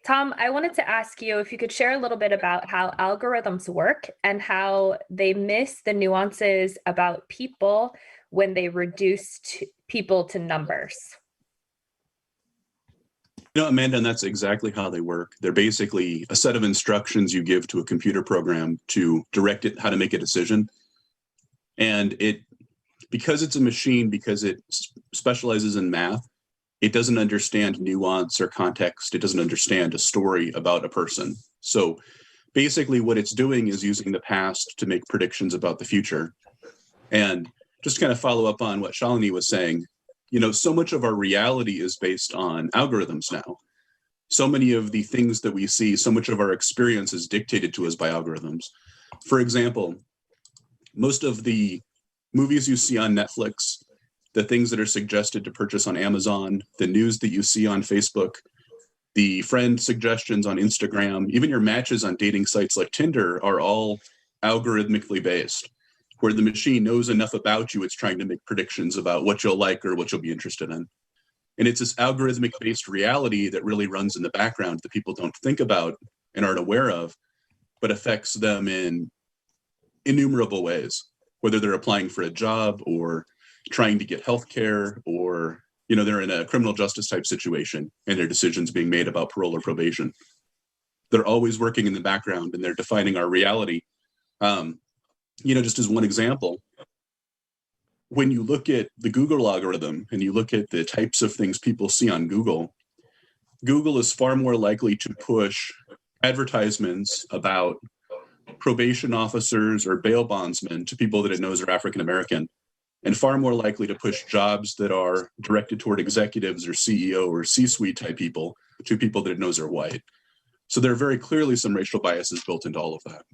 Tom, I wanted to ask you if you could share a little bit about how algorithms work and how they miss the nuances about people when they reduce people to numbers. Amanda, and that's exactly how they work. They're basically a set of instructions you give to a computer program to direct it how to make a decision. And because it's a machine, because it specializes in math, it doesn't understand nuance or context. It doesn't understand a story about a person. So basically what it's doing is using the past to make predictions about the future. And just kind of follow up on what Shalini was saying, so much of our reality is based on algorithms now. So many of the things that we see, so much of our experience is dictated to us by algorithms. For example, most of the movies you see on Netflix, the things that are suggested to purchase on Amazon, the news that you see on Facebook, the friend suggestions on Instagram, even your matches on dating sites like Tinder are all algorithmically based, where the machine knows enough about you, it's trying to make predictions about what you'll like or what you'll be interested in. And it's this algorithmic based reality that really runs in the background that people don't think about and aren't aware of, but affects them in innumerable ways, whether they're applying for a job or trying to get healthcare, or they're in a criminal justice type situation and their decisions being made about parole or probation. They're always working in the background and they're defining our reality. Just as one example, when you look at the Google algorithm and you look at the types of things people see on Google, Google is far more likely to push advertisements about probation officers or bail bondsmen to people that it knows are African American, and far more likely to push jobs that are directed toward executives or CEO or C-suite type people to people that it knows are white. So there are very clearly some racial biases built into all of that.